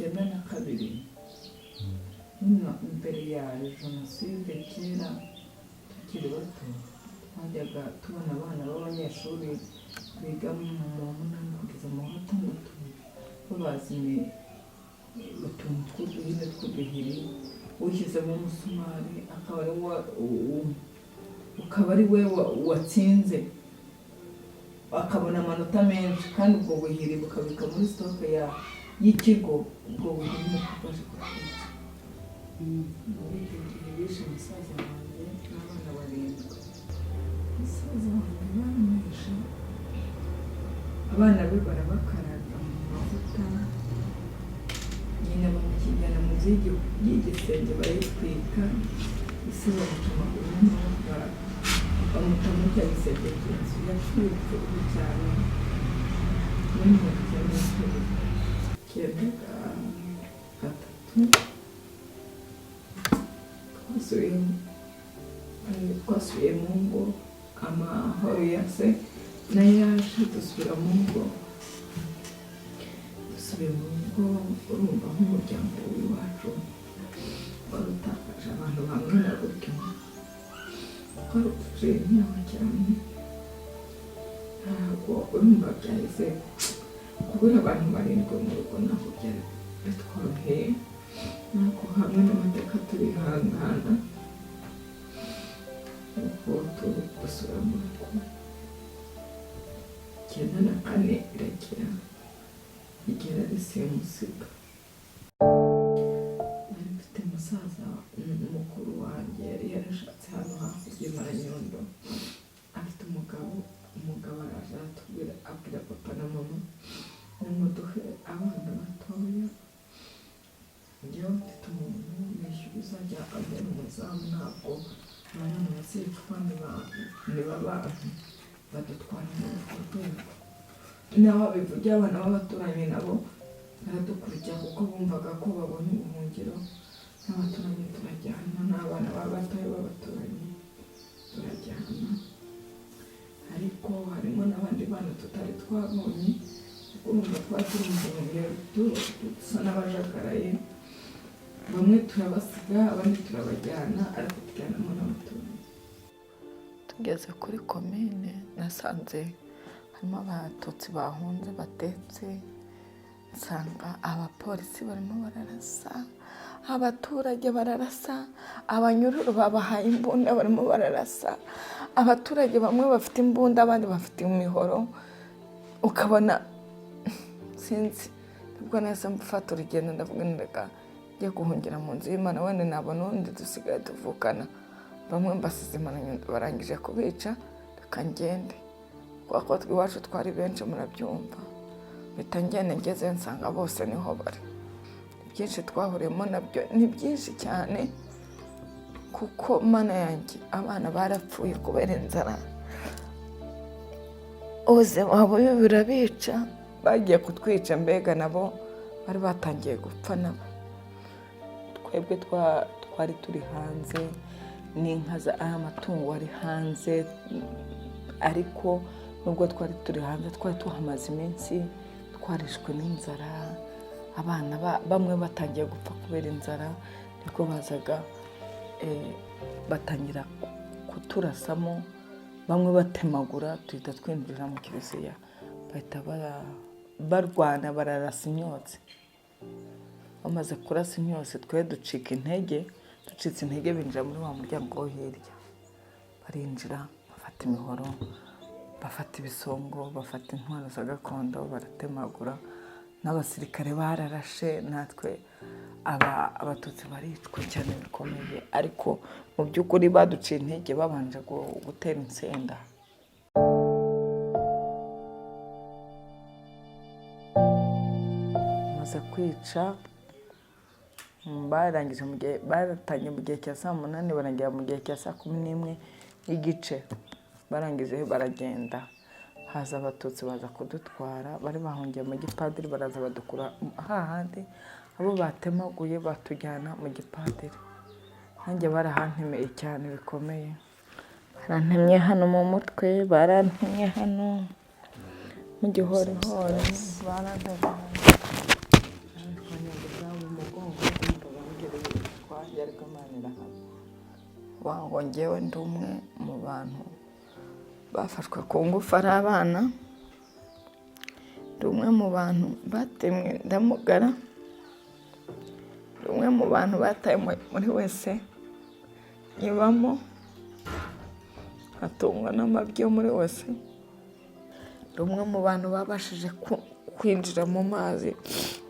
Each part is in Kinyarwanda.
92 imbere ya Genocide kera tukiri bato twajyaga tubona abana b'abanyeshuri biga mu munani kugeza mu gatandatu babazanye utuntu tw'uduhinde tw'uduhiri ushyizemo umusumari ukaba ari we watsinze akabona amanota menshi kandi ubwo buhiri bukabika muri stock y'ikigo ubwo buhiri bukabasha kutwica. Muri icyo gihe bishe musaza wanjye n'abana 7. Musaza wanjye baramwishe, abana be barabakaraga mu mavuta, nyina bamukijyana mu nzu y'igisenge barayitwika, isi bamutuma urunuka bamuta muri cya gisenge cy'inzu yatwitse ubu cyane muri 1993 twasubiye mu ngo, amahoro yase nayaje dusubira mu ngo. Dusubiye mu ngo urumva nk'umuryango w'iwacu wari utakaje abantu bangana gutyo, wari utuje imyaka cyane, ntabwo urumva byahise kubura abantu 7 mu rugo ntabwo byari bitworoheye, ntabwo hamwe n'amateka turihangana uko dusubira mu rugo. 94 irakira igera risimusiga. Nari mfite musaza mukuru wanjye yari yarashatse hano hakurya Maranyundo, afite umugabo araje aratubwira abwira papa na mama nimuduhe abana batoya, njyewe mfite umuntu nishyura uzajya ambera umuzamu, ntabwo abana bazicwa nibabantu badutwara mu rwego. Naho bivugira abana b'abaturanyi nabo baradukurikira kuko bumvaga ko babona ubuhungiro, n'abaturanyi turajyana, n'abana b'abatoya b'abaturanyi turajyana, ariko harimo n'abandi bana tutari twabonye urumva twaturi mu buhungiro dusa n'abajagaraye, bamwe turabasiga abandi turabajyana, ariko tujyanamo n'abaturanyi. Tugeze kuri komine nasanze harimo abatutsi bahunze batetse, nsanga abapolisi barimo bararasa, abaturage bararasa, abanyururu babahaye imbunda barimo bararasa, abaturage bamwe bafite imbunda abandi bafite imihoro, ukabona sinzi. Nibwo nahise mfata urugendo ndavuga nireka njye guhungira mu nzu y'Imana, wenda nabona undi dusigaye tuvukana, bamwe mbasize Maranyundo barangije kubica, reka ngende kuko iwacu twari benshi murabyumva. Mpita ngenda ngeze nsanga bose niho bari. Byinshi twahuriyemo nabyo ni byinshi cyane, kuko mana yanjye abana barapfuye kubera inzara, ubuzima wabo birabica, bagiye kutwica, mbega nabo bari batangiye gupfa nabo. Twebwe twari turi hanze n'inka amatungo ari hanze, ariko nubwo twari turi hanze twari tuhamaze iminsi, twarishwe n'inzara, abana bamwe batangiye gupfa kubera inzara, nibwo bazaga batangira kuturasamo, bamwe batemagura, tuhita twinjira mu kiliziya, bahita barwana bararasa imyotsi. Bamaze kurasa imyotsi twe ducitse intege binjira muri wa muryango wo hirya, barinjira bafata imihoro, bafata ibisongo, bafata intwaro za gakondo, baratemagura, n'abasirikare bararashe, natwe abatutsi baricwa cyane bikomeye, ariko mu by'ukuri baduciye intege babanje gutera insenda. Maze kwica baratangiye mu gihe cya 8 barangira mu gihe cya 11:15, barangije baragenda, haza abatutsi baza kudutwara, bari bahungiye mu gipadiri, baraza badukura hahandi abo batemaguye batujyana mu gipadiri. Nanjye barahantemeye cyane bikomeye, barantemye hano mu mutwe, barantemye hano mu gihorihori, barantemye burya ariko Imana irahaba. Wango njyewe ndi umwe mu bantu bafashwe ku ngufu ari abana, ndi umwe mu bantu batemwe ndamugara, ndi umwe mu bantu bataye muri wese nyibamo hatungwa n'amabyi yo muri wese, ndi umwe mu bantu babashije kwinjira mu mazi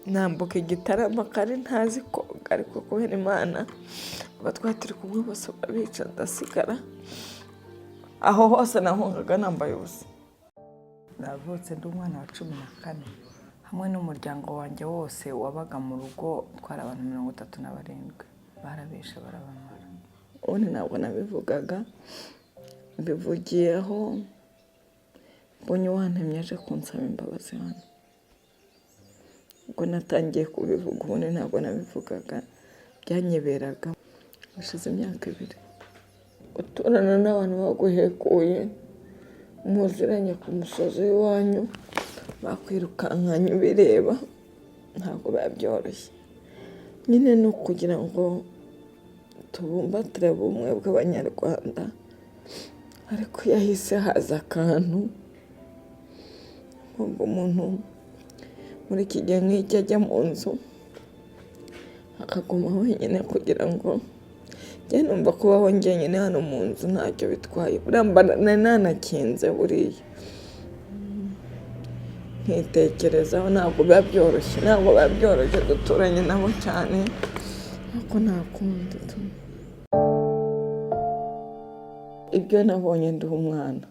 nambuka Igitarama kandi ntazi koga, ariko kubera Imana abatwari turi kumwe bose babica ndasigara. Aho hose nahungaga nambaye ubusa. Navutse ndi umwana wa 14 hamwe n'umuryango wanjye wose wabaga mu rugo, twari abantu 37 barabishe barabamara. Ubundi ntabwo nabivugaga, mbivugiyeho mbonye wantemye aje kunsaba imbabazi hano. Ubwo natangiye kubivuga ubundi ntabwo nabivugaga, byanyeberaga. Hashize imyaka 2 uturana n'abantu baguhekuye muziranye ku musozi w'iwanyu bakwirukankanye ubireba, ntabwo babyoroshye. Nyine no kugira ngo tubumbatire ubumwe bw'Abanyarwanda, ariko yahise haza akantu nk'ubwo umuntu muri iki gihe nk'iki ajya mu nzu akaguma wenyine kugira ngo njye numva kubaho njyenyine hano mu nzu ntacyo bitwaye. Buriya nanakinze buriya nkitekerezaho, ntabwo biba byoroshye, duturanye nabo cyane ariko nta kundi. Ibyo nabonye ndi umwana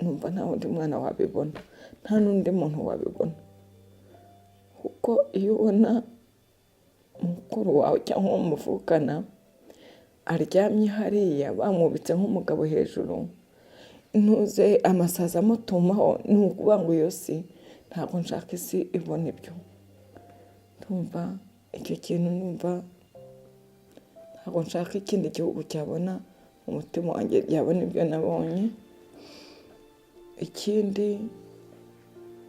numva nta wundi mwana wabibona, nta n'undi muntu wabibona, kuko iyo ubona mukuru wawe cyangwa umuvukana aryamye hariya bamwubitse nk'umugabo hejuru, ntuze amasazi amutumaho, ni ukuvuga ngo iyo si ntabwo nshaka isi ibona ibyo. Ndumva icyo kintu, numva ntabwo nshaka ikindi gihugu cyabona umutima wanjye yabona ibyo nabonye. Ikindi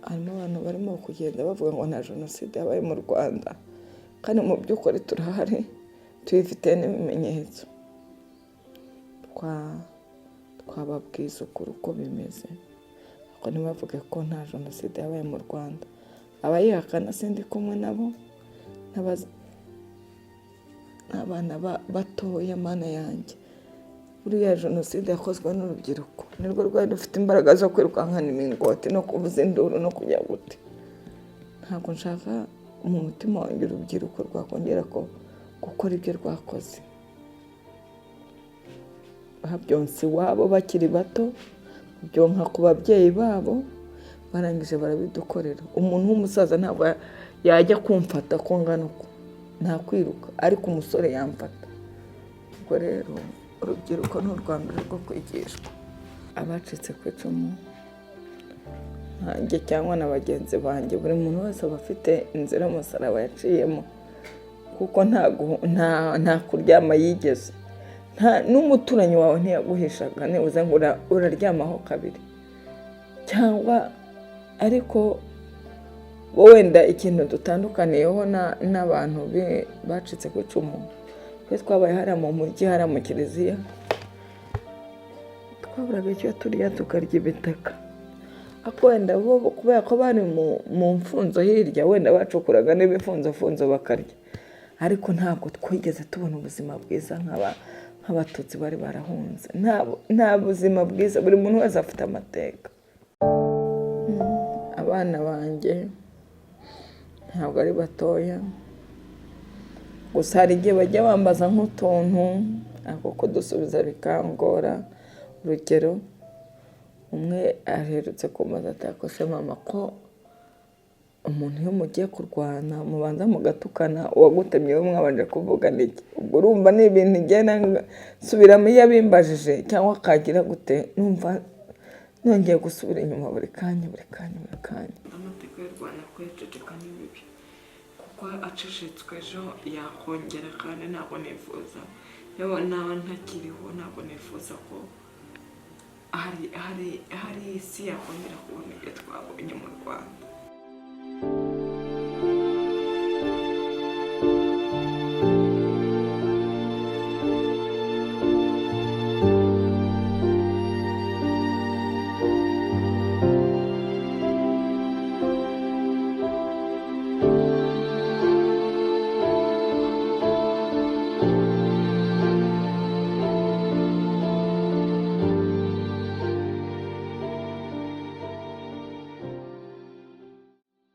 harimo abantu barimo kugenda bavuga ngo nta jenoside yabaye mu Rwanda, kandi mu by'ukuri turahari tuyifite n'ibimenyetso. Twababwiza ukuri uko bimeze, ariko ntibavuge ko nta jenoside yabaye mu Rwanda. Abayihakana sindi kumwe nabo, n'abana batoya mana yanjye. Buriya jenoside yakozwe n'urubyiruko, nirwo rwari rufite imbaraga zo kwirukankana imingoti no kuvuza induru no kujya gute. Ntabwo nshaka mu mutima wanjye urubyiruko rwakongera gukora ibyo rwakoze. Babyonse iwabo bakiri bato, byonka ku babyeyi babo, barangije barabidukorera. Umuntu w'umusaza ntabwo yajya kumfata ko ngana uko, nta kwiruka, ariko umusore yamfata. Ubwo rero urubyiruko ni urwa mbere rwo kwigishwa. Abacitse ku icumu nkanjye cyangwa na bagenzi banjye, buri muntu wese aba afite inzira y'umusaraba yaciyemo, kuko nta kuryama yigeze, n'umuturanyi wawe ntiyaguhishaga nibuze ngo uraryamaho kabiri cyangwa. Ariko wenda ikintu dutandukaniyeho n'abantu bacitse ku icumu, twe twabaye hariya mu mujyi, hariya mu kiliziya, twaburaga icyo turya tukarya ibitaka. Ako wenda bo kubera ko bari mu mfunzo hirya, wenda bacukuraga n'ibifunzofunzo bakarya, ariko ntabwo twigeze tubona ubuzima bwiza nk'abatutsi bari barahunze. Nta buzima bwiza, buri muntu wese afite amateka. Abana banjye ntabwo ari batoya, gusa hari igihe bajya bambaza nk'utuntu ako kudusubiza bikangora. Urugero, umwe aherutse kumbaza ati akose mama, ko umuntu iyo mugiye kurwana mubanza mugatukana, uwagutemye we mwabanje kuvugana iki? Ubwo urumva ni ibintu igenda nsubiramo iyo abimbajije, cyangwa akagira gute, numva nongeye gusubira inyuma buri kanya. Amateka y'u Rwanda kwececeka ni bibi, kuko acecetswe ejo yakongera, kandi ntabwo nifuza, yewe nawe ntakiriho, ntabwo nifuza ko hari isi yakongera kubona ibyo twabonye mu Rwanda.